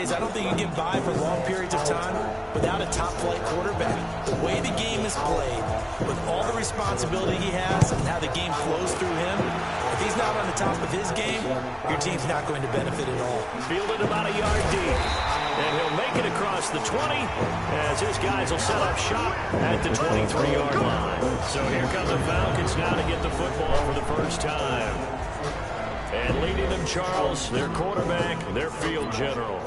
days, I don't think you get by for long periods of time without a top-flight quarterback. The way the game is played, with all the responsibility he has and how the game flows through him, if he's not on the top of his game, your team's not going to benefit at all. Fielded about a yard deep. And he'll make it across the 20 as his guys will set up shop at the 23-yard line. So here come the Falcons now to get the football for the first time. And leading them, Charles, their quarterback, their field general.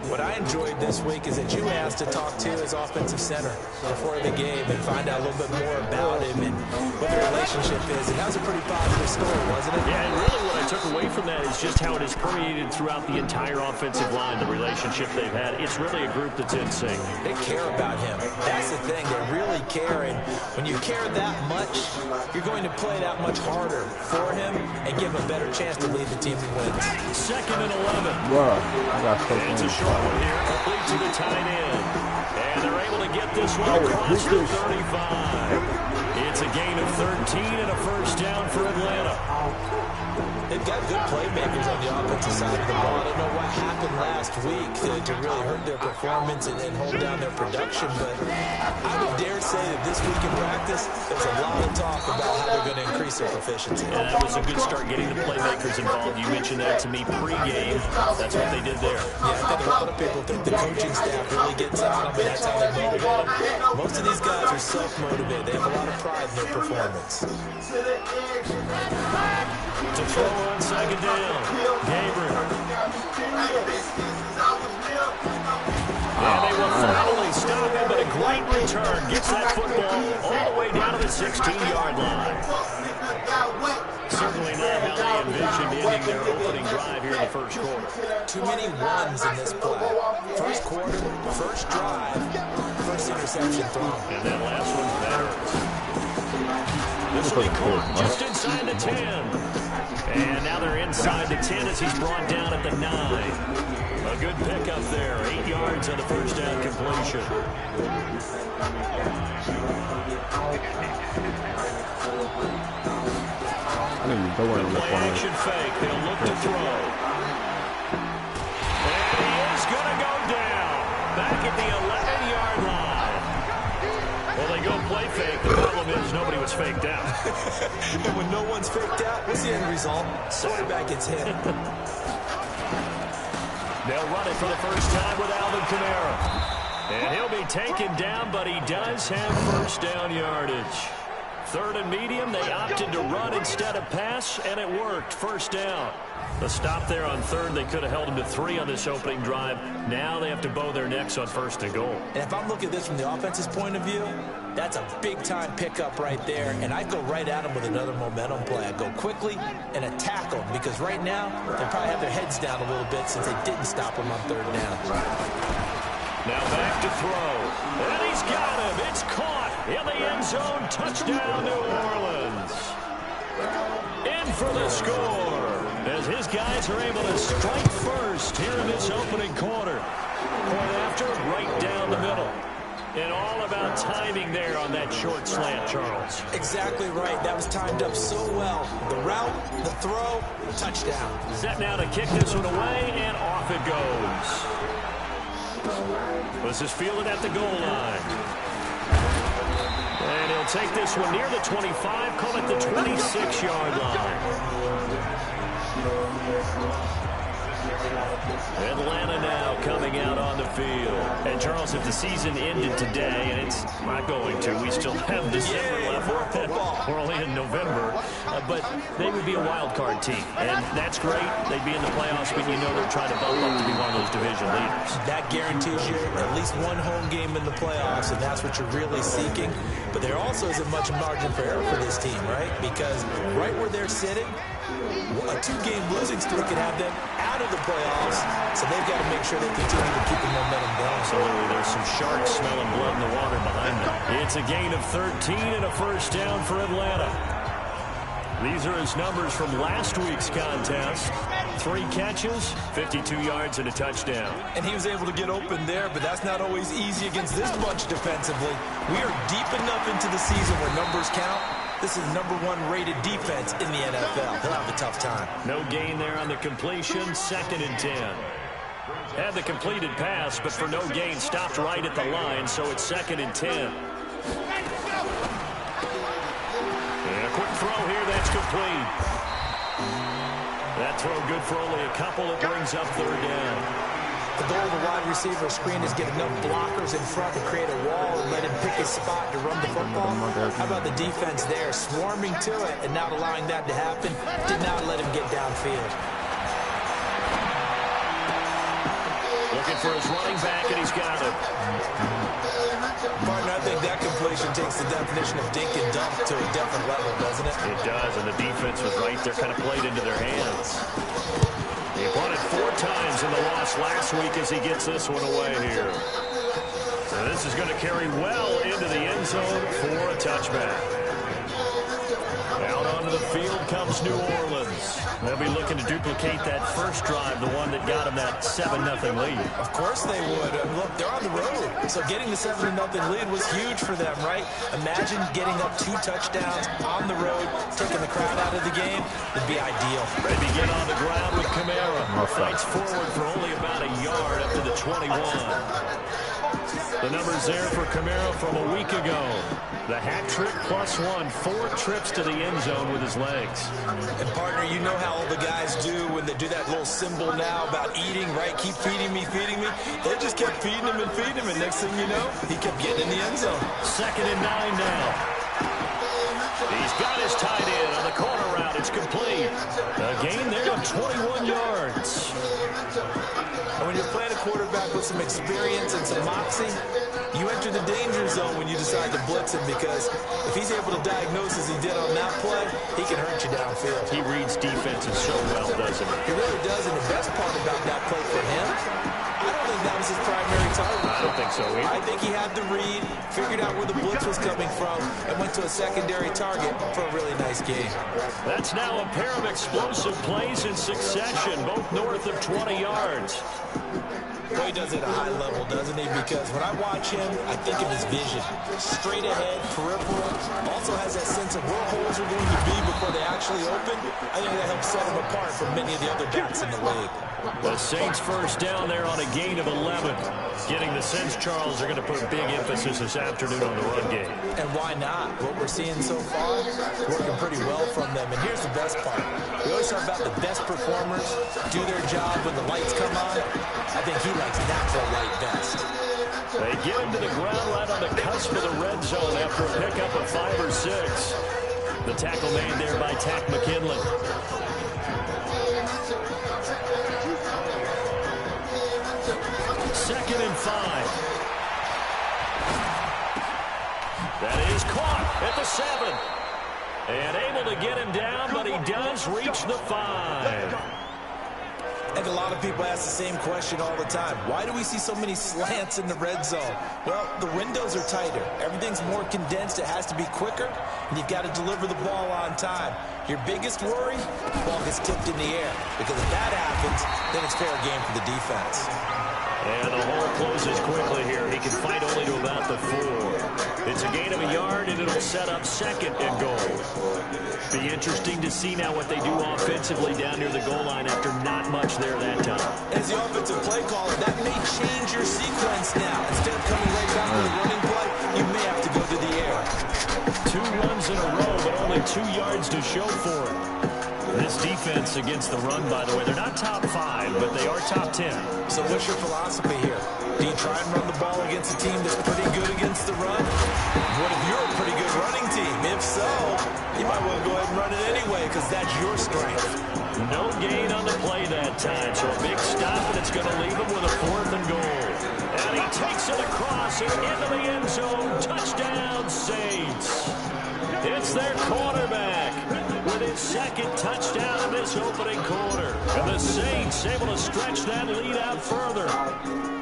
What I enjoyed this week is that you asked to talk to his offensive center before the game and find out a little bit more about him and what the relationship is. And that was a pretty positive story, wasn't it? Yeah, and really what I took away from that is just how it is permeated throughout the entire offensive line, the relationship they've had. It's really a group that's in sync. They care about him. That's the thing. They really care. And when you care that much, you're going to play that much harder for him and give him a better chance to lead the team to win. 2nd and 11. Wow, I got so It's a short one here, complete to the tight end. And they're able to get this one across the 35. It's a gain of 13 and a first down for Atlanta. They've got good playmakers on the offensive side of the ball. I don't know what happened last week to really hurt their performance and hold down their production, but I would dare say that this week in practice, there's a lot of talk about how they're going to increase their proficiency. And that was a good start getting the playmakers involved. You mentioned that to me pregame. That's what they did there. Yeah, I think a lot of people think the coaching staff really gets on them, and that's how they motivate them. Most of these guys are self-motivated. They have a lot of pride in their performance. To throw on 2nd down, Gabriel. And they will finally stop him, but a great return. Gets that football all the way down to the 16-yard line. Certainly not how they envisioned ending their opening drive here in the first quarter. Too many ones in this play. First quarter, first drive, first interception thrown. And that last one, that hurts. This will be caught just inside the 10. And now they're inside the 10 as he's brought down at the 9. A good pickup there. 8 yards on the first down completion. The play action fake. They'll look to throw. And he is going to go down. Back at the 11-yard line. Well, they go play fake. The problem is nobody was faked out. And when no one's faked out, what's the end result? Quarterback gets hit. They'll run it for the first time with Alvin Kamara. And he'll be taken down, but he does have first down yardage. 3rd and medium, they opted to run instead of pass, and it worked. First down. The stop there on 3rd, they could have held him to 3 on this opening drive. Now they have to bow their necks on 1st and goal. And if I'm looking at this from the offense's point of view, that's a big-time pickup right there. And I'd go right at him with another momentum play. I'd go quickly and attack them because right now they probably have their heads down a little bit since they didn't stop him on 3rd down. Now back to throw. And he's got him. It's caught in the end zone. Touchdown, New Orleans. In for the score as his guys are able to strike first here in this opening quarter. Point after, right down the middle. And all about timing there on that short slant, Charles. Exactly right. That was timed up so well. The route, the throw, touchdown. Set now to kick this one away, and off it goes. This is fielded at the goal line. And he'll take this one near the 25, call it the 26-yard line. Atlanta now coming out on the field. And Charles, if the season ended today, and it's not going to, we still have December left. We're only in November. But they would be a wild card team. And that's great. They'd be in the playoffs, but you know they're trying to bump up to be one of those division leaders. That guarantees you at least one home game in the playoffs, and that's what you're really seeking. But there also isn't much margin for error for this team, right? Because right where they're sitting, a 2-game losing streak could have them out of the playoffs, so they've got to make sure they continue to keep the momentum going. Absolutely. There's some sharks smelling blood in the water behind them. It's a gain of 13 and a first down for Atlanta. These are his numbers from last week's contest. 3 catches, 52 yards, and a touchdown. And he was able to get open there, but that's not always easy against this bunch defensively. We are deep enough into the season where numbers count. This is #1 rated defense in the NFL. He'll have a tough time. No gain there on the completion. 2nd and 10. Had the completed pass, but for no gain, stopped right at the line, so it's 2nd and 10. And a quick throw here, that's complete. That throw good for only a couple. It brings up 3rd down. The goal of the wide receiver screen is get enough blockers in front to create a wall and let him pick his spot to run the football. How about the defense there, swarming to it and not allowing that to happen? Did not let him get downfield. Looking for his running back, and he's got it. Partner, I think that completion takes the definition of dink and dunk to a different level, doesn't it? It does, and the defense was right there, kind of played into their hands. He punted 4 times in the loss last week as he gets this one away here. So this is going to carry well into the end zone for a touchback. Out onto the field comes New Orleans. They'll be looking to duplicate that first drive, the one that got them that 7-0 lead. Of course they would. Look, they're on the road. So getting the 7-0 lead was huge for them, right? Imagine getting up 2 touchdowns on the road, taking the crowd out of the game. It'd be ideal. They begin on the ground with Kamara. Fights forward for only about a yard up to the 21. The numbers there for Kamara from a week ago. The hat trick +1, 4 trips to the end zone with his legs. And partner, you know how all the guys do when they do that little symbol now about eating, right? Keep feeding me, feeding me. They just kept feeding him and feeding him, and next thing you know, he kept getting in the end zone. 2nd and 9 now. He's got his tight end on the corner route. It's complete. A gain there of 21 yards. And when you're playing a quarterback with some experience and some moxie, you enter the danger zone when you decide to blitz him, because if he's able to diagnose as he did on that play, he can hurt you downfield. He reads defenses so well, doesn't he? He really does, and the best part about that play for him, I don't think that was his primary target. I don't think so either. I think he had the read, figured out where the blitz was coming from, and went to a secondary target for a really nice game. That's now a pair of explosive plays in succession, both north of 20 yards. Well, he does it at a high level, doesn't he? Because when I watch him, I think of his vision. Straight ahead, peripheral. Also has that sense of where holes are going to be before they actually open. I think that helps set him apart from many of the other backs in the league. The Saints first down there on a gain of 11. Getting the sense Charles are going to put big emphasis this afternoon on the run game. And why not? What we're seeing so far, working pretty well from them. And here's the best part. We always talk about the best performers do their job when the lights come on. I think he likes natural light best. They get him to the ground right on the cusp of the red zone after a pickup of 5 or 6. The tackle made there by Tack McKinley. Second and 5. That is caught at the 7. And able to get him down, but he does reach the 5. And a lot of people ask the same question all the time. Why do we see so many slants in the red zone? Well, the windows are tighter. Everything's more condensed. It has to be quicker, and you've got to deliver the ball on time. Your biggest worry, the ball gets tipped in the air. Because if that happens, then it's fair game for the defense. And the hole closes quickly here. He can fight only to about the 4. It's a gain of a yard, and it'll set up 2nd and goal. Be interesting to see now what they do offensively down near the goal line after not much there that time. As the offensive play caller, that may change your sequence now. Instead of coming right back with a running play, you may have to go to the air. 2 runs in a row, but only 2 yards to show for it. This defense against the run, by the way, they're not top 5, but they are top 10. So what's your philosophy here? Do you try and run the ball against a team that's pretty good against the run? What if you're a pretty good running team? If so, you might want to go ahead and run it anyway, because that's your strength. No gain on the play that time, so a big stop, and it's going to leave him with a 4th and goal. And he takes it across and into the end zone. Touchdown, Saints. It's their quarterback with his 2nd touchdown in this opening quarter. And the Saints able to stretch that lead out further.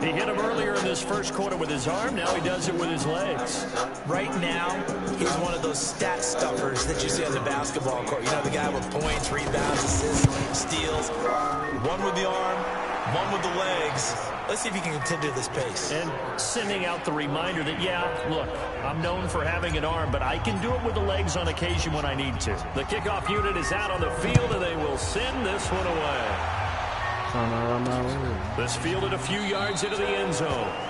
He hit him earlier in this first quarter with his arm. Now he does it with his legs. Right now, he's one of those stat stuffers that you see on the basketball court. You know, the guy with points, rebounds, assists, steals. One with the arm, one with the legs. Let's see if he can continue this pace. And sending out the reminder that, yeah, look, I'm known for having an arm, but I can do it with the legs on occasion when I need to. The kickoff unit is out on the field, and they will send this one away. This fielded a few yards into the end zone.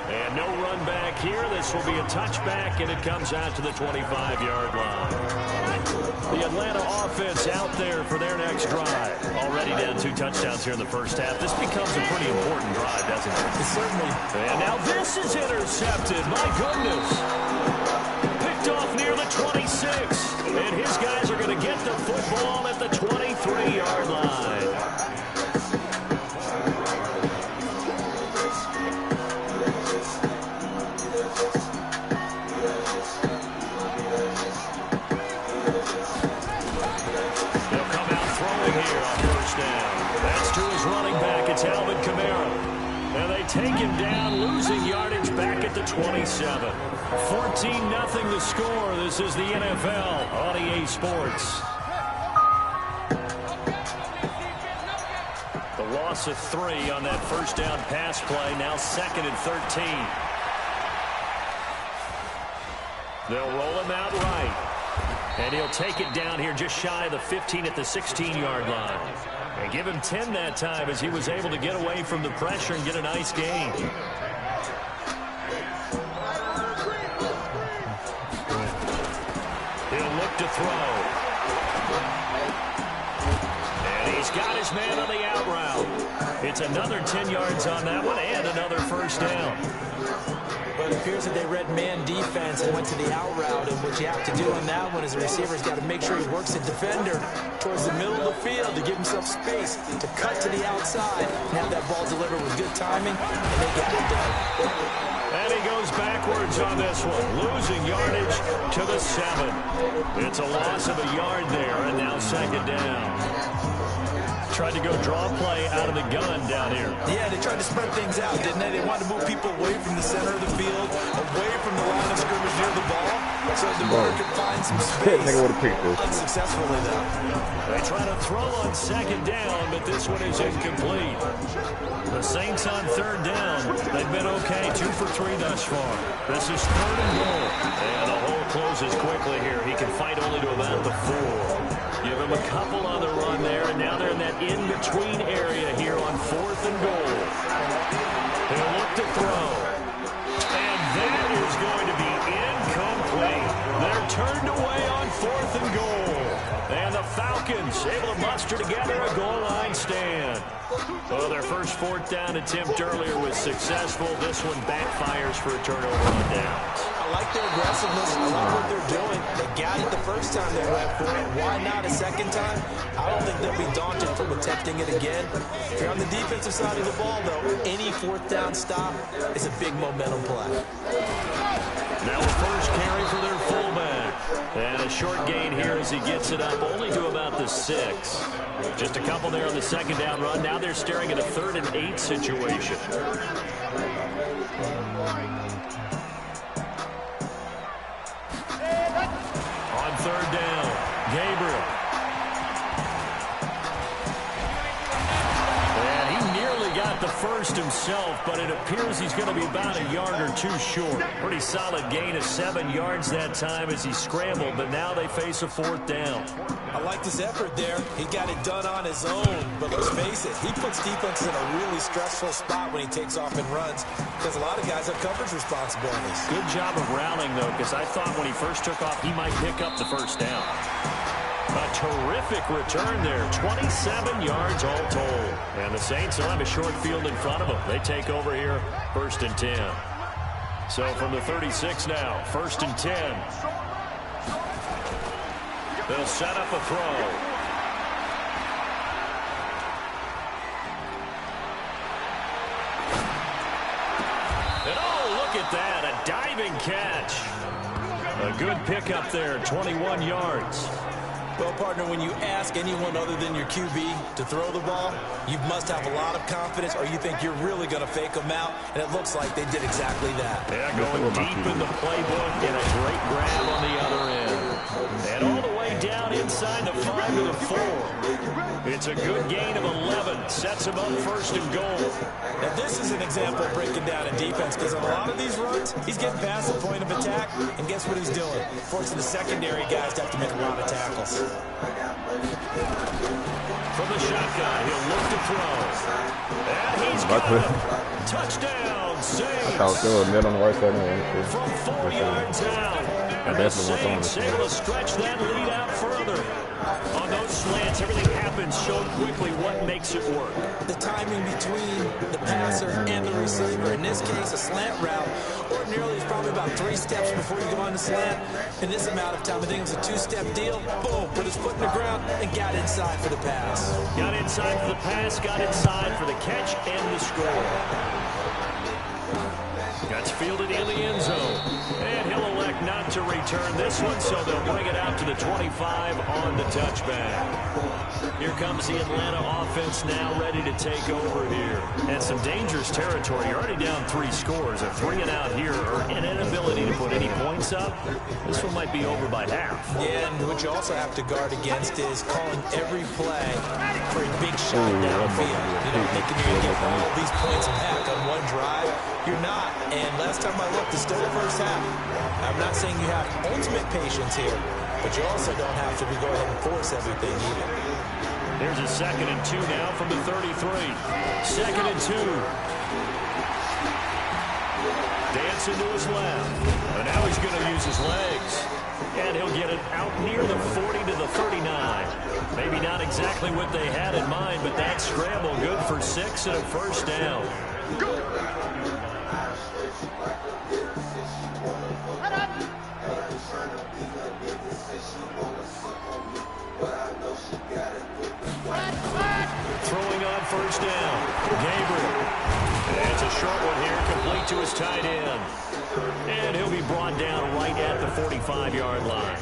And no run back here. This will be a touchback, and it comes out to the 25-yard line. The Atlanta offense out there for their next drive. Already down 2 touchdowns here in the first half. This becomes a pretty important drive, doesn't it? It certainly. And now this is intercepted. My goodness. Picked off near the 26. And his guys are going to get the football at the 23-yard line. Take him down, losing yardage back at the 27. 14-0 the score. This is the NFL on EA Sports. The loss of 3 on that first down pass play. Now 2nd and 13. They'll roll him out right. And he'll take it down here just shy of the 15 at the 16-yard line. And give him 10 that time as he was able to get away from the pressure and get a nice gain. He'll look to throw. And he's got his man on the out route. It's another 10 yards on that one and another first down. But it appears that they read man defense and went to the out route. And what you have to do on that one is the receiver's got to make sure he works the defender towards the middle of the field to give himself space to cut to the outside and have that ball delivered with good timing, and they get it done. And he goes backwards on this one, losing yardage to the 7. It's a loss of a yard there, and now 2nd down. Tried to go draw play out of the gun down here. Yeah, they tried to spread things out, didn't they? They wanted to move people away from the center of the field, away from the line of scrimmage near the ball, so the DeMar could find some space. Unsuccessfully, though. They try to throw on 2nd down, but this one is incomplete. The Saints on 3rd down. They've been okay, 2 for 3 thus far. This is 3rd and goal. And the hole closes quickly here. He can fight only to about the 4. Give him a couple on the run there, and now they're in that in-between area here on 4th and goal. He'll look to throw. And that is going to be incomplete. They're turned away on 4th and goal. And the Falcons able to muster together a goal line stand. Well, their first 4th down attempt earlier was successful. This one backfires for a turnover on downs. I like their aggressiveness. I like what they're doing. They got it the first time they went for it. Why not a second time? I don't think they'll be daunted from attempting it again. If you're on the defensive side of the ball, though, any 4th down stop is a big momentum play. Now a first carry for their fullback. And a short gain here as he gets it up only to about the 6. Just a couple there on the 2nd down run. Now they're staring at a 3rd and 8 situation. On 3rd down, Gabriel. And he nearly got the first himself, but it appears he's going to be about a yard or 2 short. Pretty solid gain of 7 yards that time as he scrambled, but now they face a 4th down. I like his effort there. He got it done on his own, but let's face it, he puts defenses in a really stressful spot when he takes off and runs because a lot of guys have coverage responsibilities. Good job of rallying, though, because I thought when he first took off, he might pick up the first down. A terrific return there, 27 yards all told. And the Saints will have a short field in front of them. They take over here, 1st and 10. So from the 36 now, 1st and 10. They'll set up a throw. And oh, look at that, a diving catch. A good pickup there, 21 yards. Well, partner, when you ask anyone other than your QB to throw the ball, you must have a lot of confidence or you think you're really going to fake them out, and it looks like they did exactly that. Yeah, going deep in the playbook and a great grab on the other end. And all the way down inside the 5 to the 4. It's a good gain of 11. Sets him up first and goal. Now, this is an example of breaking down in defense, because on a lot of these runs, he's getting past the point of attack, and guess what he's doing? Forcing the secondary guys to have to make a lot of tackles. From the shotgun, he'll look to throw. And he's got him. Touchdown, Saints. I thought there was a net on the right side. From 4 yards out. And the Saints able to stretch that lead out further. On those slants, everything happens so quickly. What makes it work? The timing between the passer and the receiver. In this case, a slant route ordinarily is probably about 3 steps before you go on the slant. In this amount of time, I think it was a 2-step deal. Boom, put his foot in the ground and got inside for the pass. Got inside for the pass, got inside for the catch and the score. Gets fielded in the end zone. And he'll elect not to return this one, so they'll bring it out to the 25 on the touchback. Here comes the Atlanta offense now ready to take over here. And some dangerous territory. You're already down 3 scores. A 3 and out here, or an inability to put any points up. This one might be over by half. Yeah, and what you also have to guard against is calling every play for a big shot downfield. You know, thinking you're going to get all these points and heck on one drive. You're not. And last time I looked, it's still the first half. I'm not saying you have ultimate patience here, but you also don't have to go ahead and force everything either. There's a 2nd and 2 now from the 33. 2nd and 2. Dancing to his left. And now he's going to use his legs. And he'll get it out near the 40 to the 39. Maybe not exactly what they had in mind, but that scramble good for 6 and a first down. Throwing on first down. Gabriel. And it's a short one here, complete to his tight end. And he'll be brought down right at the 45-yard line.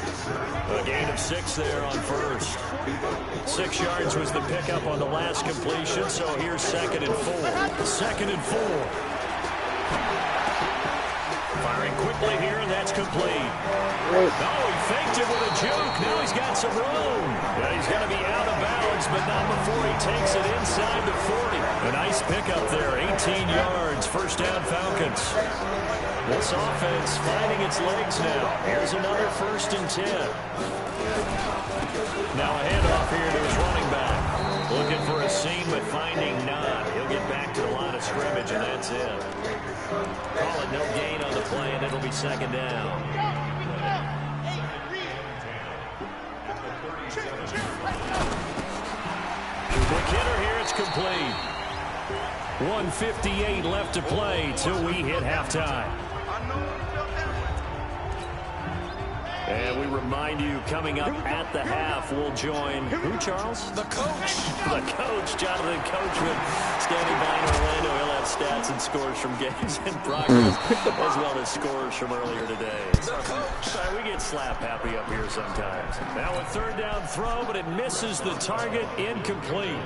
A gain of 6 there on first. 6 yards was the pickup on the last completion, so here's 2nd and 4. 2nd and 4. Firing quickly here, and that's complete. Oh, he faked it with a juke. Now he's got some room. Yeah, he's going to be out of bounds, but not before he takes it inside the 40. A nice pickup there, 18 yards. First down, Falcons. This offense finding its legs now. Here's another 1st and 10. Now a handoff here to his running back. Looking for a seam, but finding none. He'll get back to the line of scrimmage, and that's it. Call it no gain on the play, and it'll be 2nd down. McKinnon here, it's complete. 1:58 left to play till we hit halftime. And we remind you, coming up at the half, we'll join who, Charles? The coach. The coach, Jonathan Coachman, standing by in Orlando. He'll have stats and scores from games in progress, as well as scores from earlier today. The coach. We get slap happy up here sometimes. Now a 3rd down throw, but it misses the target, incomplete.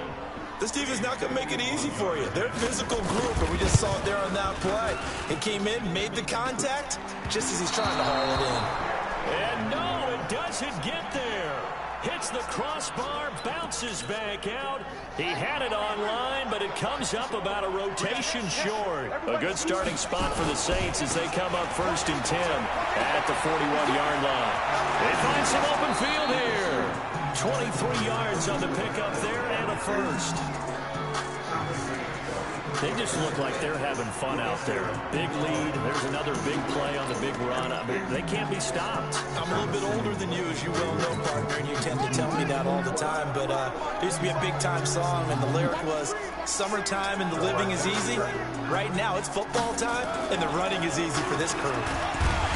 This team is not going to make it easy for you. They're a physical group, and we just saw it there on that play. He came in, made the contact, just as he's trying to haul it in. And no, it doesn't get there. Hits the crossbar, bounces back out. He had it online, but it comes up about a rotation short. A good starting spot for the Saints as they come up 1st and 10 at the 41-yard line. They find some open field here. 23 yards on the pickup there and a first. They just look like they're having fun out there. Big lead. There's another big play on the big run. I mean, they can't be stopped. I'm a little bit older than you, as you well know, partner, and you tend to tell me that all the time. But there used to be a big-time song, and the lyric was, summertime and the living is easy. Right now, it's football time, and the running is easy for this crew.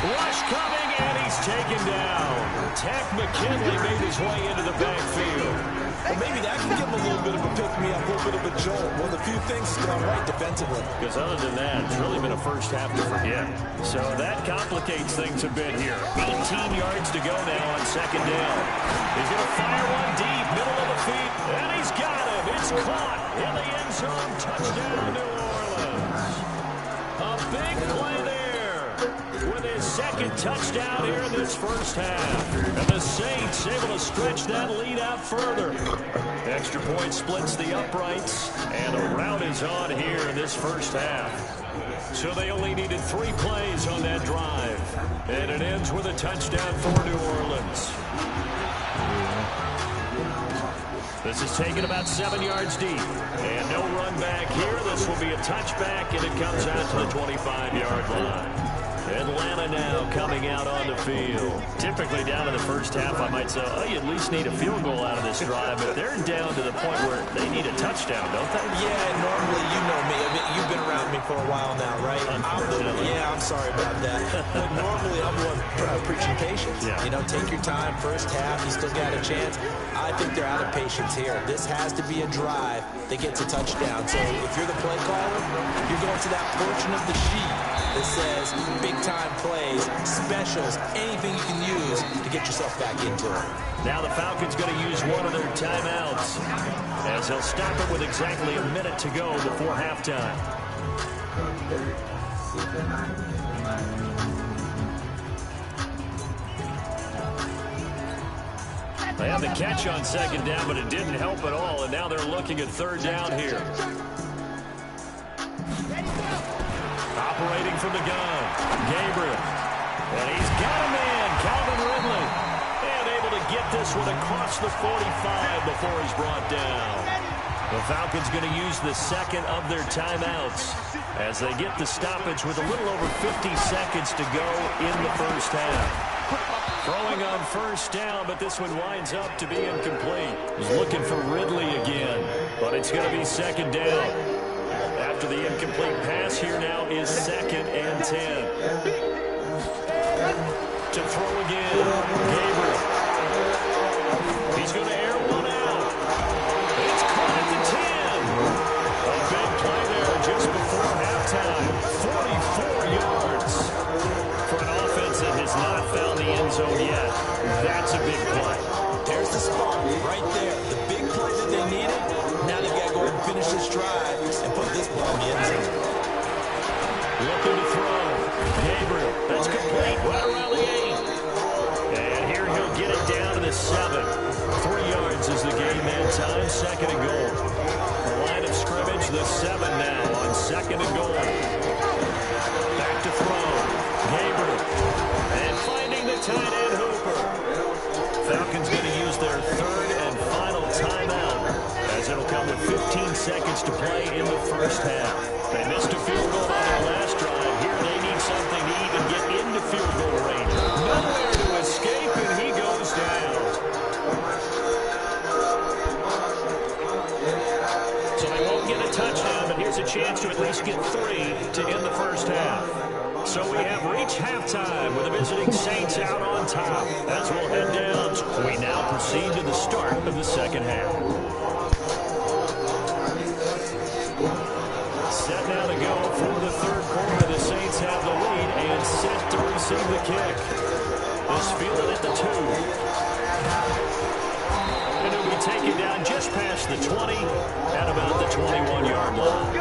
Rush coming, and he's taken down. Tack McKinley made his way into the backfield. Well, maybe that can give him a little bit of a pick-me-up, a little bit of a jolt. Well, the few things has gone right defensively. Because other than that, it's really been a first half to forget. So that complicates things a bit here. 18 yards to go now on 2nd down. He's going to fire one deep, middle of the feet, and he's got him. It's caught in the end zone. Touchdown, New Orleans. A big play there. with his second touchdown here in this first half. And the Saints able to stretch that lead out further. Extra point splits the uprights, and a rout is on here in this first half. So they only needed 3 plays on that drive. And it ends with a touchdown for New Orleans. This is taken about 7 yards deep. And no run back here. This will be a touchback, and it comes out to the 25-yard line. Atlanta now coming out on the field. Typically down in the first half, I might say, oh, you at least need a field goal out of this drive, but they're down to the point where they need a touchdown, don't they? Yeah, normally, you know me. I mean, you've been around me for a while now, right? I'm sorry about that. But normally, I'm the one preaching patience. Yeah. You know, take your time. First half, you still got a chance. I think they're out of patience here. This has to be a drive that gets a touchdown. So if you're the play caller, you're going to that portion of the sheet that says big-time plays, specials, anything you can use to get yourself back into it. Now the Falcons going to use one of their timeouts, as they'll stop it with exactly a minute to go before halftime. They had the catch on second down, but it didn't help at all, and now they're looking at third down here. Operating from the gun, Gabriel. And he's got a man, Calvin Ridley. And able to get this one across the 45 before he's brought down. The Falcons going to use the second of their timeouts as they get the stoppage with a little over 50 seconds to go in the first half. Throwing on first down, but this one winds up to be incomplete. He's looking for Ridley again, but it's going to be second down. After the incomplete pass, here now is 2nd and 10. To throw again, Gabriel. He's going to air one out. It's caught at the 10. A big play there just before halftime. 44 yards for an offense that has not found the end zone yet. That's a big play. There's the spot right there. The big play that they needed. Now they've got to go and finish this drive and put this ball in the end zone. Looking to throw. Gabriel. That's complete. Right around the 8. And here he'll get it down to the 7. 3 yards is the game man time. 2nd and goal. The line of scrimmage, the 7 now on 2nd and goal. Back to throw. Gabriel. And finding the tight end Hooper. Falcons going to use their 3rd and final timeout, as it'll come with 15 seconds to play in the first half. They missed a field goal on their last drive. Here they need something to even get into field goal range. Nowhere to escape, and he goes down. So they won't get a touchdown, but here's a chance to at least get 3 to end the first half. So we have reached halftime with the visiting Saints out on top. As we'll head down, we now proceed to the start of the second half. Set now to go for the third quarter. The Saints have the lead and set to receive the kick. This fielded at the 2. And it'll be taken down just past the 20 at about the 21-yard line.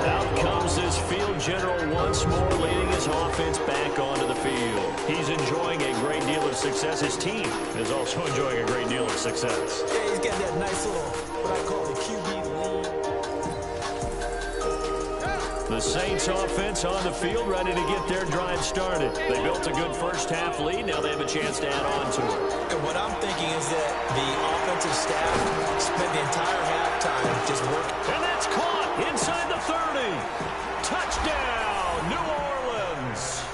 Out comes this field general once more, leading his offense back onto the field. He's enjoying a great deal of success. His team is also enjoying a great deal of success. Yeah, he's got that nice little, what I call the QB lead. The Saints offense on the field, ready to get their drive started. They built a good first half lead. Now they have a chance to add on to it. And what I'm thinking is that the offensive staff spent the entire halftime just working. And that's caught inside the 30. Touchdown, New Orleans.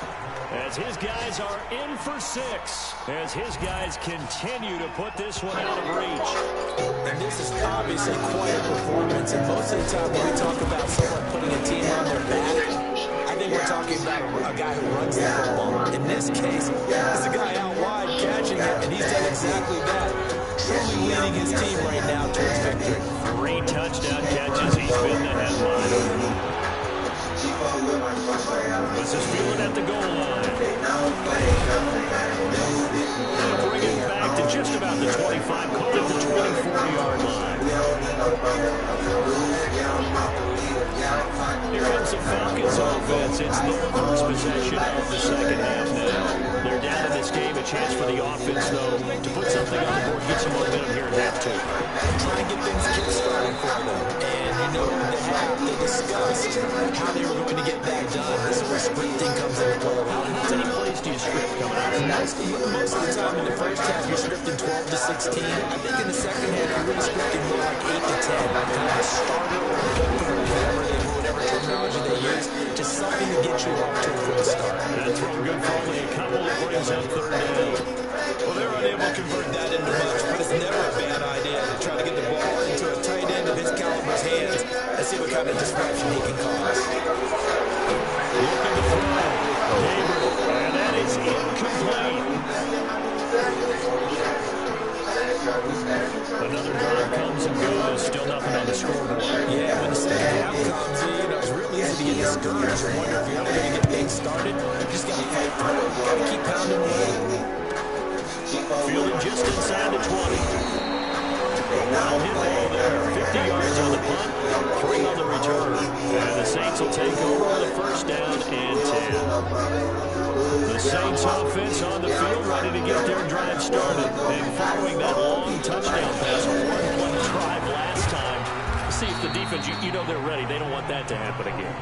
As his guys are in for 6. As his guys continue to put this one out of reach. And this is obviously quite a performance. And most of the time when we talk about someone putting a team on their back, I think we're talking about a guy who runs the football. In this case, it's a guy out wide catching it, and he's done exactly that. Truly leading his team right now towards victory. 3 touchdown catches. He's been the headliner. This is fielded at the goal line. They'll bring it back to just about the 25, call it the 24-yard line. Here comes is the Falcons offense. It's their first possession of the second half now. They're down in this game. A chance for the offense, though, to put something on the board, get some momentum here in half two. Trying to get things kick-started for them. And, you know, the half, they discussed how they were going to get that done. This is where scripting comes into play. How many plays do you script coming out? Most of the time in the first half, you're scripting 12 to 16. I think in the second half, you're really scripting more like 8 to 10. Kind of a starter or a keeper, whatever terminology they use. Just something to get you off to a good start. That's from good for only a couple that brings up third down. Well, they're unable to convert that into much, but it's never a bad idea to try to get the ball into a tight end of his caliber's hands and see what kind of disruption he can cause. Looking to throw. And that is incomplete. Another drive comes and goes. Still nothing on the scoreboard. Yeah, when the second half comes in, it's real easy to get discouraged and wonder if you're ever going to get things started. You just got to fight through it. Got to keep pounding away. Fielding just inside the 20. Well hit ball there. 50 yards on the punt, 3 on the return. And the Saints will take over with a first down and 10. The Saints offense on the field, ready to get their drive started. And following that long touchdown pass, a one-play drive last time. See if the defense, you know they're ready. They don't want that to happen again.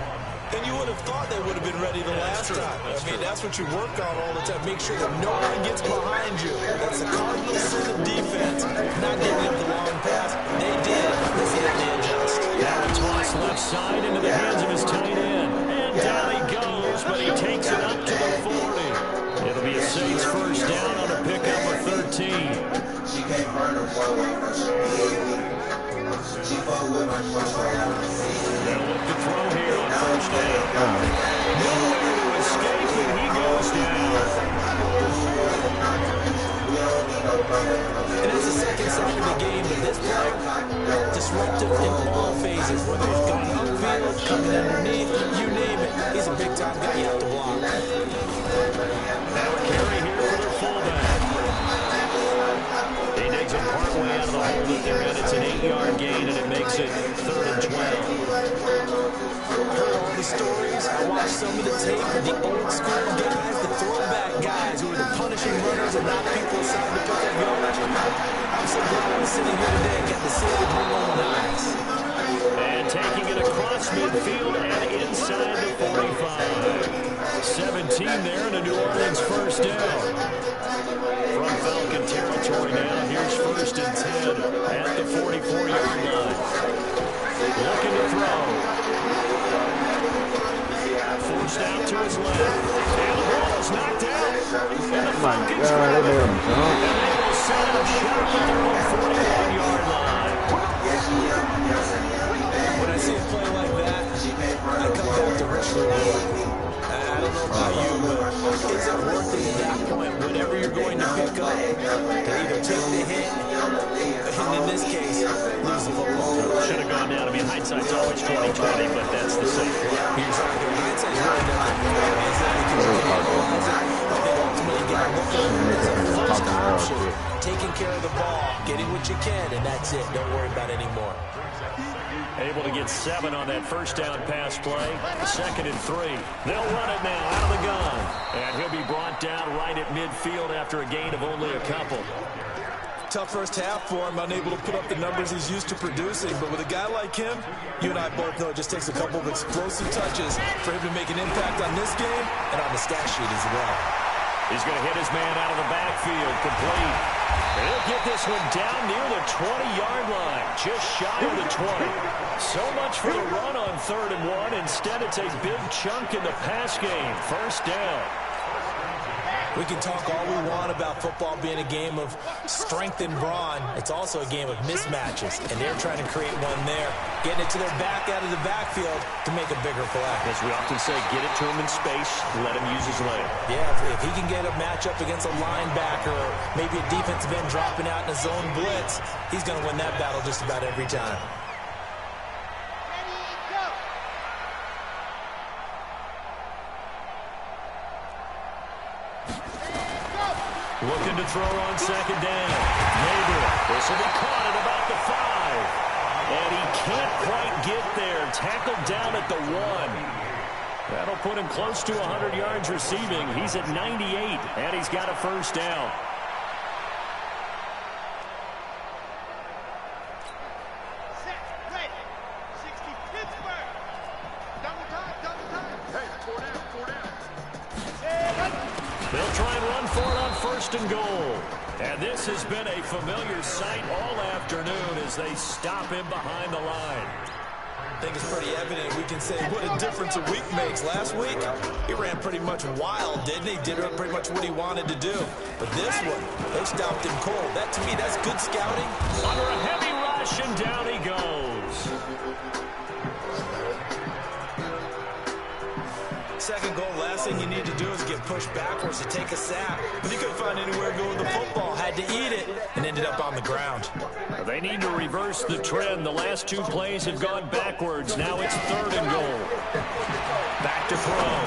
And you would have thought they would have been ready the last time. I mean, that's what you work on all the time. Make sure that no one gets behind you. That's the cardinal sin of defense, not giving up the long pass. They did. Let's see if they adjust. Now a toss left side into the hands of his tight end. And down he goes, but he takes it up to the 40. It'll be a Saints first down on a pickup of 13. They'll look to throw here on first down. Nowhere to escape, and he goes down. And it's the second sack of the game, but this play, disruptive in all phases. Whether he's going upfield, coming underneath, you name it. He's a big-time guy you have to block. Now a carry here for their fullback. He digs him partway out of the hole that they're in. It's an 8-yard gain, and it makes it 3rd and 12. Heard all the stories. I watched some of the tape of the old-school guys, the throwback guys who were the punishing runners and knock people aside to pick up yardage. I'm so glad I'm sitting here today and got to see it with my own eyes. And taking it across midfield and inside the 45. 17 there, and a New Orleans first down. From Falcon territory now, here's 1st and 10 at the 44-yard line. Looking to throw. Forced out to his left. And the ball is knocked out. And the Falcons grab it. And they will set up shop at their own 41-yard line. When I see a play like that, I come back to Rich Reward. I don't know about you, but is it worth it at that point, whatever you're going to pick up, to either take the hit, and in this case, lose the football? Should have gone down. I mean, hindsight's always 20/20, but that's the same play. Hindsight's really I think ultimately you got to look at it as a first option, taking care of the ball, getting what you can, and that's it. Don't worry about it anymore. Able to get 7 on that first down pass play. 2nd and 3. They'll run it now out of the gun. And he'll be brought down right at midfield after a gain of only a couple. Tough first half for him, unable to put up the numbers he's used to producing. But with a guy like him, you and I both know it just takes a couple of explosive touches for him to make an impact on this game and on the stat sheet as well. He's going to hit his man out of the backfield, complete. And he'll get this one down near the 20-yard line, just shy of the 20. So much for the run on 3rd and 1. Instead, it's a big chunk in the pass game. First down. We can talk all we want about football being a game of strength and brawn. It's also a game of mismatches, and they're trying to create one there, getting it to their back out of the backfield to make a bigger play. As we often say, get it to him in space, let him use his leg. Yeah, if he can get a matchup against a linebacker or maybe a defensive end dropping out in a zone blitz, he's going to win that battle just about every time. Looking to throw on 2nd down. Neighbor. This will be caught at about the 5. And he can't quite get there. Tackled down at the 1. That'll put him close to 100 yards receiving. He's at 98, and he's got a first down. They'll try and run for it on 1st and goal. And this has been a familiar sight all afternoon as they stop him behind the line. I think it's pretty evident. We can say what a difference a week makes. Last week, he ran pretty much wild, didn't he? Did pretty much what he wanted to do. But this one, they stopped him cold. That, to me, that's good scouting. Under a heavy rush, and down he goes. Second goal, last thing you need to do is get pushed backwards to take a sack. But he couldn't find anywhere to go with the football. Had to eat it and ended up on the ground. They need to reverse the trend. The last 2 plays have gone backwards. Now it's 3rd and goal. Back to throw.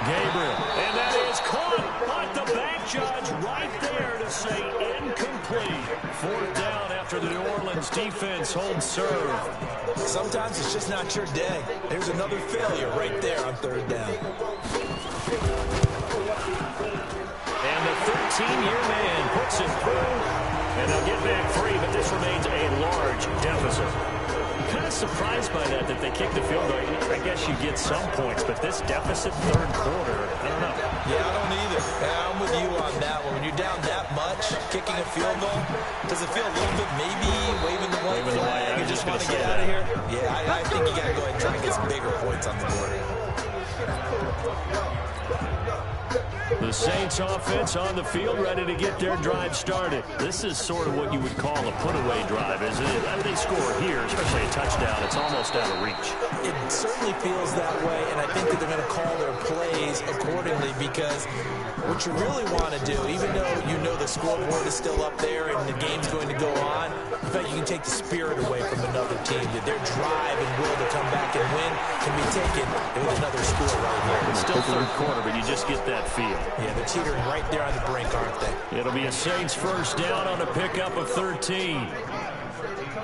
Gabriel. And that is caught. But the back judge right there to say incomplete. 4th down after the New Orleans defense holds serve. Sometimes it's just not your day. There's another failure right there on 3rd down. And the 13-year man puts it through. And they'll get back 3, but this remains a large deficit. Kind of surprised by that they kicked the field goal. I guess you get some points, but this deficit 3rd quarter, I don't know. Yeah, I don't either. Yeah, I'm with you on that one. When you're down that much, kicking a field goal, does it feel a little bit maybe waving the white flag? You just want to get out of here? Yeah, I think you got to go ahead and try and get some bigger points on the board. The Saints offense on the field, ready to get their drive started. This is sort of what you would call a put-away drive, isn't it? If they score here, especially a touchdown, it's almost out of reach. It certainly feels that way, and I think that they're going to call their plays accordingly because what you really want to do, even though you know the scoreboard is still up there and the game's going to go on, in fact, you can take the spirit away from another team. That their drive and will to come back and win can be taken with another score right here. It's still 3rd quarter, but you just get that feel. Yeah, they're teetering right there on the brink, aren't they? It'll be a Saints first down on a pickup of 13.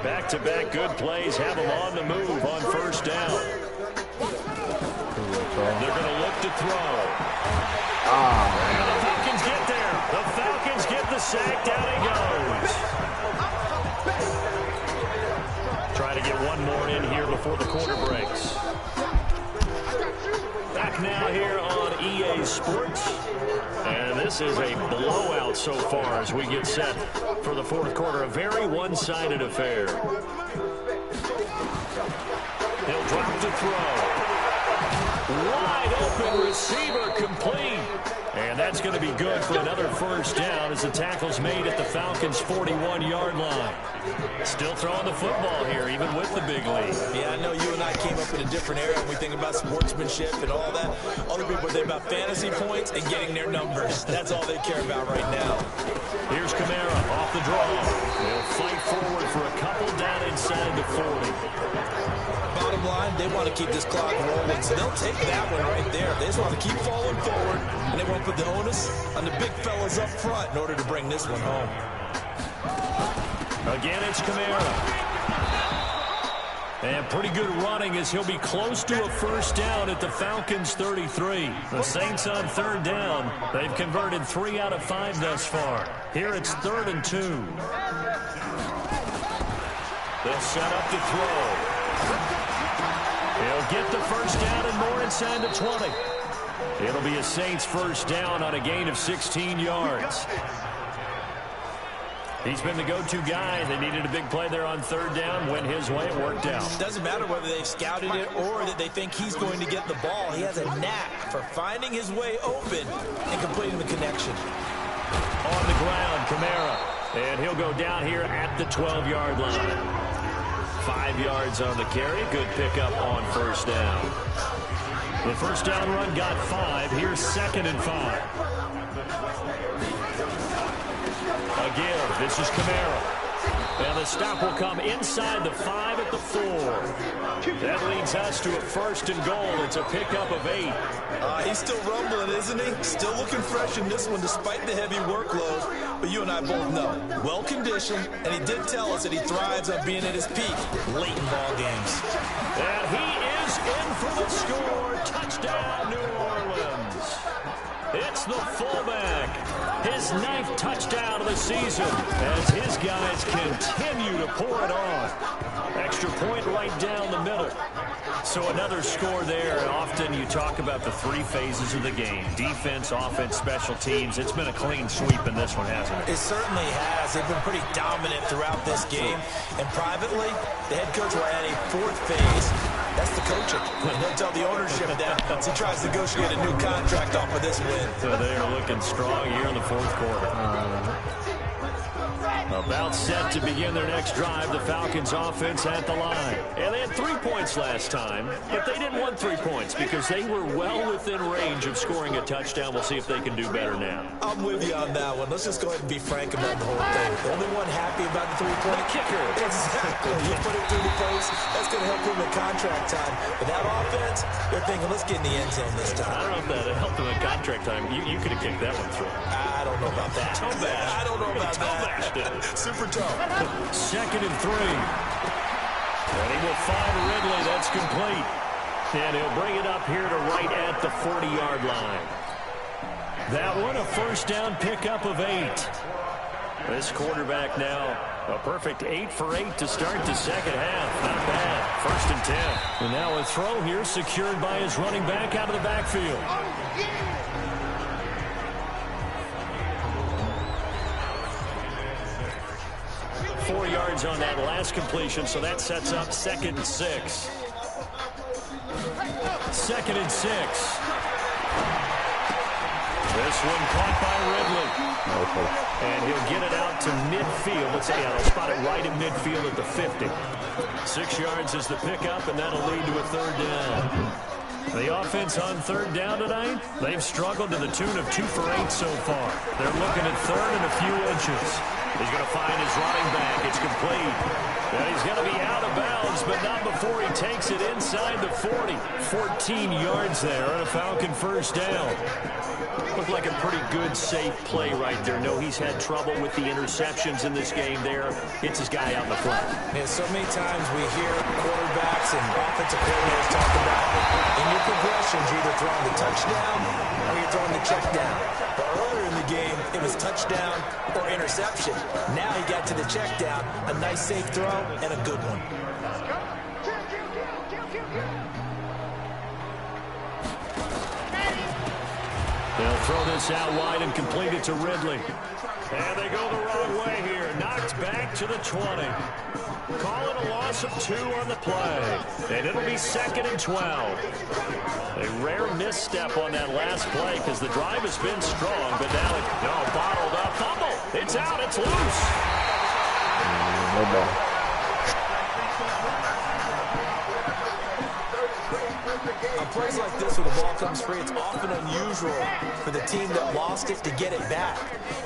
Back-to-back good plays have them on the move on 1st down. They're going to look to throw. And the Falcons get there. The Falcons get the sack. Down he goes. Try to get one more in here before the quarter breaks. Back now here on EA Sports. And this is a blowout so far as we get set for the 4th quarter. A very one-sided affair. He'll drop to throw. Wide open receiver complete. And that's going to be good for another first down as the tackle's made at the Falcons' 41-yard line. Still throwing the football here, even with the big lead. Yeah, I know you and I came up in a different era and we think about sportsmanship and all that. Other people think about fantasy points and getting their numbers. That's all they care about right now. Here's Kamara off the draw. They'll fight forward for a couple down inside the 40. Bottom line, they want to keep this clock rolling, so they'll take that one right there. They just want to keep falling forward, and they want to put the onus on the big fellas up front in order to bring this one home. Again, it's Kamara. And pretty good running as he'll be close to a first down at the Falcons' 33. The Saints on 3rd down. They've converted 3 out of 5 thus far. Here it's 3rd and 2. They'll set up to throw. He'll get the first down and more inside the 20. It'll be a Saints first down on a gain of 16 yards. He's been the go-to guy. They needed a big play there on 3rd down. Went his way. It worked out. Doesn't matter whether they've scouted it or that they think he's going to get the ball. He has a knack for finding his way open and completing the connection. On the ground, Kamara. And he'll go down here at the 12-yard line. 5 yards on the carry. Good pickup on first down. The first down run got 5. Here's 2nd and 5. Again, this is Kamara. And the stop will come inside the 5 at the 4. That leads us to a 1st and goal. It's a pickup of 8. He's still rumbling, isn't he? Still looking fresh in this one despite the heavy workload. but you and I both know, well-conditioned, and he did tell us that he thrives on being at his peak late in ball games. And he is in for the score. Touchdown, New Orleans. It's the fullback. His 9th touchdown of the season as his guys continue to pour it on. Extra point right down the middle. So another score there. Often you talk about the 3 phases of the game. Defense, offense, special teams. It's been a clean sweep in this one, hasn't it? It certainly has. They've been pretty dominant throughout this game. And privately, the head coach will add a 4th phase. That's the coaching. And they'll tell the ownership that as he tries to negotiate a new contract off of this win. So they are looking strong here in the 4th quarter. About set to begin their next drive, the Falcons offense at the line. And they had 3 points last time, but they didn't want 3 points because they were well within range of scoring a touchdown. We'll see if they can do better now. I'm with you on that one. Let's just go ahead and be frank about the whole thing. The only one happy about the 3-point kicker. Exactly. You put it through the post, that's going to help him in contract time. But that offense, they're thinking, let's get in the end zone this time. I don't know if that helped him in contract time. You could have kicked that one through. I don't know about that. Toe bash. I don't know about that. Super toe. 2nd and 3. And he will find Ridley. That's complete. And he'll bring it up here to right at the 40-yard line. That one a first down pickup of 8. This quarterback now a perfect 8 for 8 to start the second half. Not bad. 1st and 10. And now a throw here secured by his running back out of the backfield. 4 yards on that last completion, so that sets up 2nd and 6. 2nd and 6. This one caught by Ridley. And he'll get it out to midfield. Let's say they'll spot it right in midfield at the 50. 6 yards is the pickup, and that'll lead to a 3rd down. The offense on 3rd down tonight, they've struggled to the tune of 2 for 8 so far. They're looking at 3rd and a few inches. He's going to find his running back. It's complete. And he's going to be out of bounds, but not before he takes it inside the 40. 14 yards there on a Falcon first down. Looked like a pretty good, safe play right there. No, he's had trouble with the interceptions in this game there. Hits his guy out in the front. Yeah, so many times we hear quarterbacks and offensive coordinators talk about in your progressions, you're either throwing the touchdown or you're throwing the check down. But earlier in the game, it was touchdown or interception. Now he got to the check down, a nice safe throw, and a good one. They'll throw this out wide and complete it to Ridley. And they go the wrong way here. Knocked back to the 20. Call it a loss of 2 on the play. And it'll be 2nd and 12. A rare misstep on that last play because the drive has been strong, but now it's bottled up. Fumble. It's out. It's loose. No ball. On plays like this where the ball comes free, it's often unusual for the team that lost it to get it back.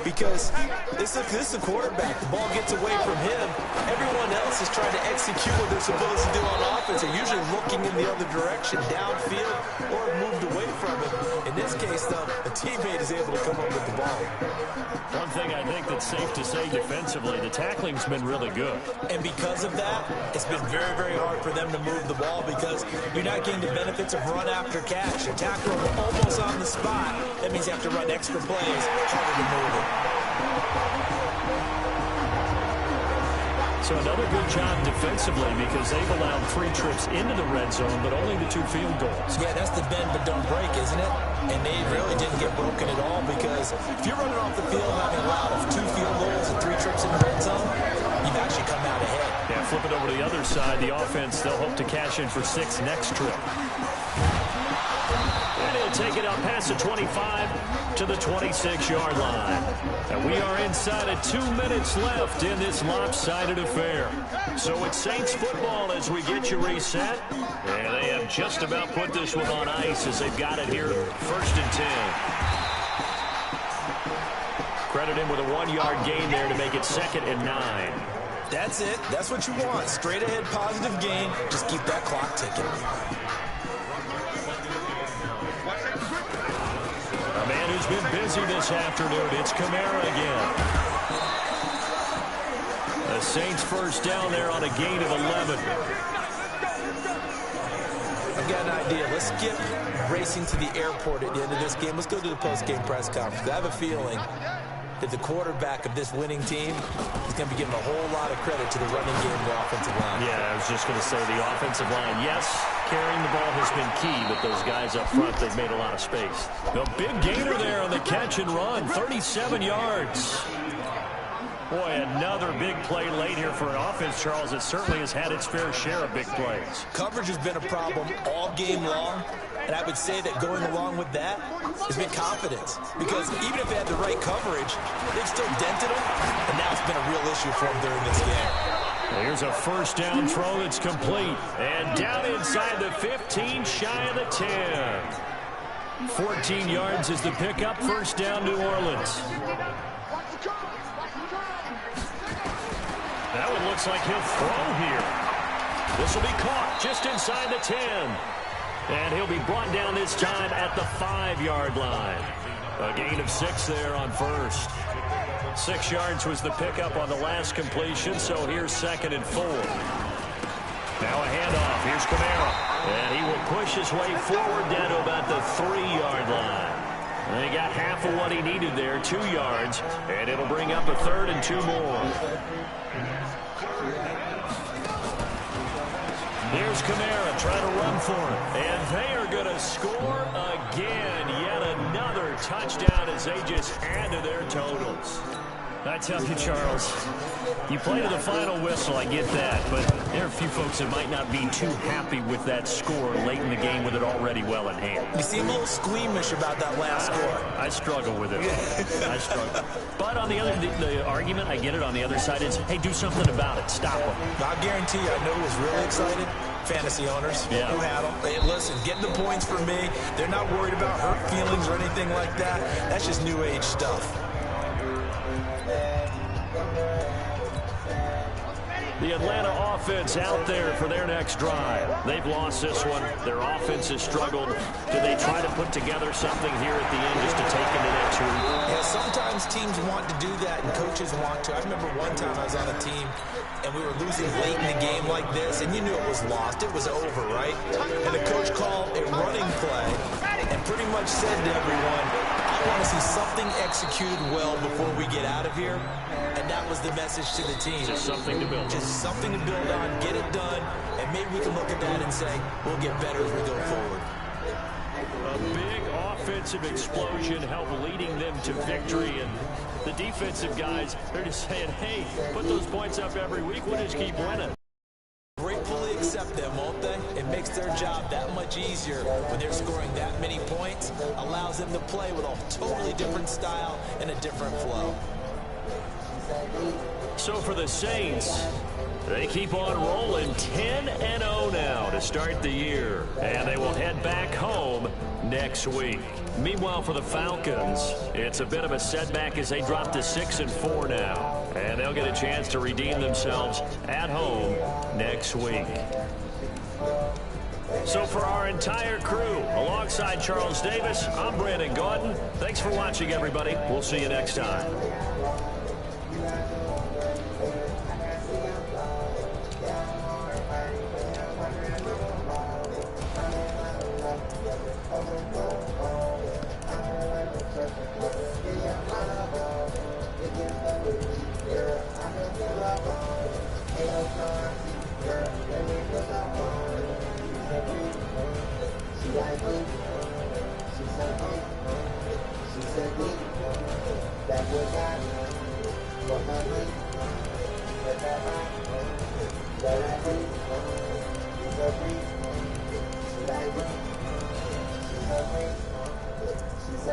Because this is a quarterback. The ball gets away from him. Everyone else is trying to execute what they're supposed to do on offense. They're usually looking in the other direction, downfield, or moved away from it. In this case, though, a teammate is able to come up with the ball. One thing I think that's safe to say defensively, the tackling's been really good. And because of that, it's been very, very hard for them to move the ball because you're not getting the benefits of run after catch. You tackle them almost on the spot. That means you have to run extra plays, harder to move it. So another good job defensively because they've allowed 3 trips into the red zone, but only the 2 field goals. Yeah, that's the bend but don't break, isn't it? And they really didn't get broken at all because if you're running off the field having allowed 2 field goals and 3 trips in the red zone, you've actually come out ahead. Yeah, flip it over to the other side. The offense, they'll hope to cash in for 6 next trip. And he'll take it up past the 25 to the 26-yard line. And we are inside of 2 minutes left in this lopsided affair. So it's Saints football as we get you reset. And they have just about put this one on ice as they've got it here 1st and 10. Credit him with a 1-yard gain there to make it 2nd and 9. That's it. That's what you want. Straight ahead, positive gain. Just keep that clock ticking. A man who's been busy this afternoon. It's Kamara again. The Saints first down there on a gain of 11. I've got an idea. Let's skip racing to the airport at the end of this game. Let's go to the post-game press conference. I have a feeling that the quarterback of this winning team is going to be given a whole lot of credit to the running game and the offensive line. Yeah, I was just going to say the offensive line, yes, carrying the ball has been key, but those guys up front, they've made a lot of space. A big gainer there on the catch and run, 37 yards. Boy, another big play late here for an offense, Charles. It certainly has had its fair share of big plays. Coverage has been a problem all game long, and I would say that going along with that has been confidence. Because even if they had the right coverage, they've still dented them, and now it's been a real issue for them during this game. Here's a first down throw that's complete. And down inside the 15, shy of the 10. 14 yards is the pickup. First down, New Orleans. That one looks like he'll throw here. This will be caught just inside the 10. And he'll be brought down this time at the 5-yard line. A gain of 6 there on first. 6 yards was the pickup on the last completion, so here's 2nd and 4. Now a handoff. Here's Kamara. And he will push his way forward down to about the 3-yard line. And he got half of what he needed there, 2 yards, and it'll bring up a 3rd and 2 more. Here's Kamara trying to run for it. And they are going to score again. Yet another touchdown as they just add to their totals. I tell you, Charles, you play to the final whistle, I get that, but there are a few folks that might not be too happy with that score late in the game with it already well in hand. You seem a little squeamish about that last score. I struggle with it. I struggle. But on the other, the argument, I get it, on the other side is, hey, do something about it. Stop them. I guarantee you, I know who was really excited. Fantasy owners who had them. Hey, listen, getting the points for me. They're not worried about hurt feelings or anything like that. That's just new age stuff. The Atlanta offense out there for their next drive. They've lost this one. Their offense has struggled. Do they try to put together something here at the end just to take into next week? Yeah, sometimes teams want to do that and coaches want to. I remember one time I was on a team and we were losing late in the game like this, and you knew it was lost. It was over, right? And the coach called a running play and pretty much said to everyone, I want to see something executed well before we get out of here. And that was the message to the team. Just something to build on. Just something to build on, get it done, and maybe we can look at that and say, we'll get better as we go forward. A big offensive explosion helped leading them to victory, and the defensive guys, they're just saying, hey, put those points up every week, we'll just keep winning. Gratefully accept them, won't they? It makes their job that much easier when they're scoring that many points, allows them to play with a totally different style and a different flow. So for the Saints, they keep on rolling 10-0 now to start the year. And they will head back home next week. Meanwhile, for the Falcons, it's a bit of a setback as they drop to 6-4 now. And they'll get a chance to redeem themselves at home next week. So for our entire crew, alongside Charles Davis, I'm Brandon Gordon. Thanks for watching, everybody. We'll see you next time. She's